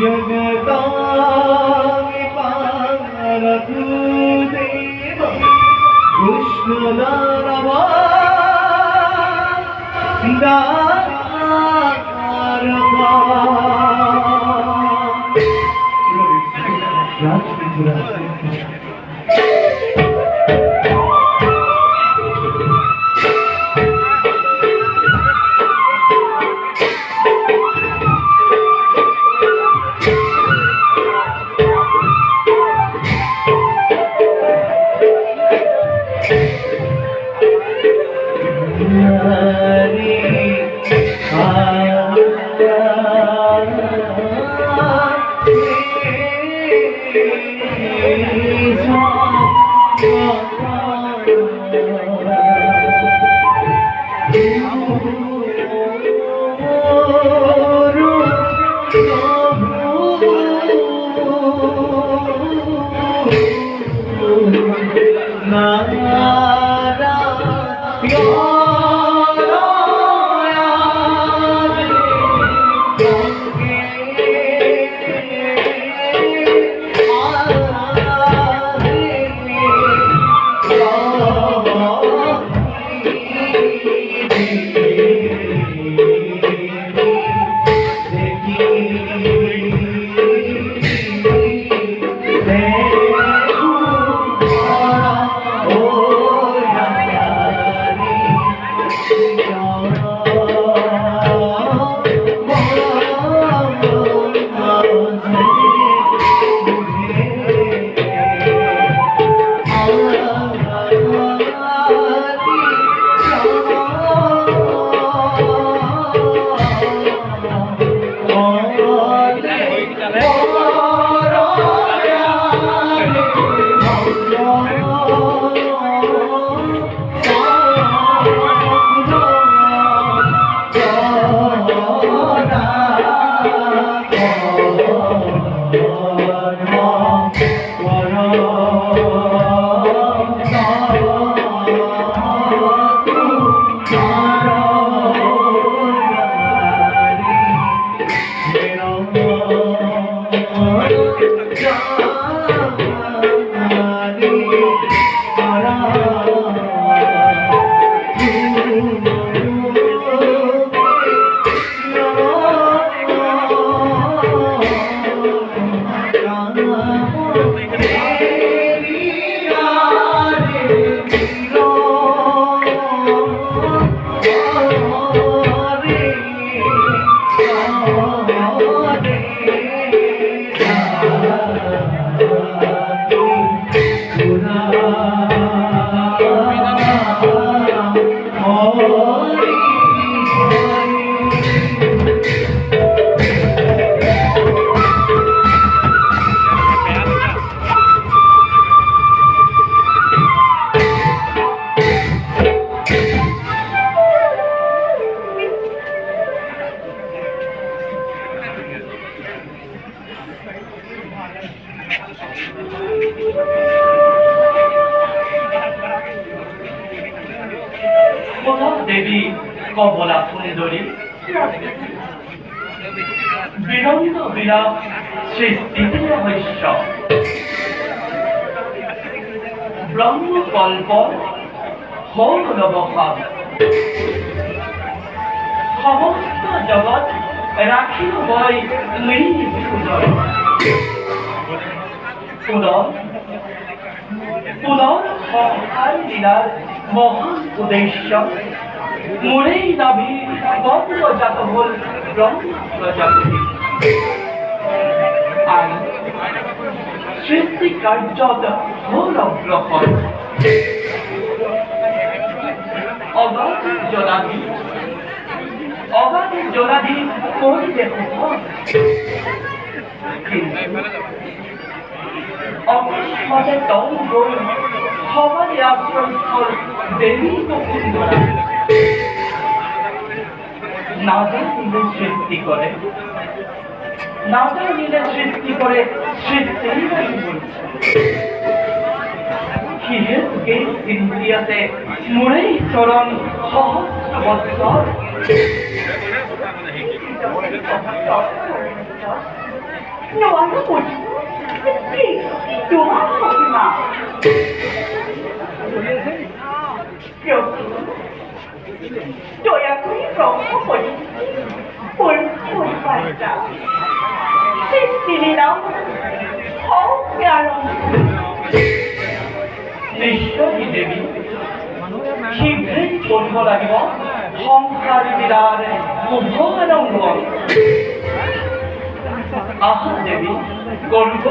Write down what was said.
जगदामि पारभूदेव कृष्णदानवा दानवा देवी कमला सुंदरी বিনন্দ বিলাস শ্রী তৃতীয় বৈশ্য ব্রহ্মকল্প হল নবখান সমস্ত জগৎ রাখিল বই নির্বিহুদয় পুনঃ সংসার লীলার মহান উদ্দেশ্য মুড়েই নাভি বঙ্গজাত হল ব্রহ্ম প্রজাপতি আর সৃষ্টি কার্যত হল গ্রহণ অগাধ জলাধি করিলে অকস্মাতে দল বই সবারই আশ্রয়স্থল দেবী বসুন্ধরা না জানিলে সৃষ্টি করে সৃষ্টি হিহেতুকে ইন্দ্রিয়াতে মুড়েই চরণ সহস্র বৎসর 여러분, 특히 요한이나 여기 저야 그리로 볼 봤다. 시스티리나 নিশ্চয়ই দেবী শীঘ্রই জন্ম লাগিব সংসাৰী বিৰাৰ শুভমানংগ আহা দেৱী গৰ্ভ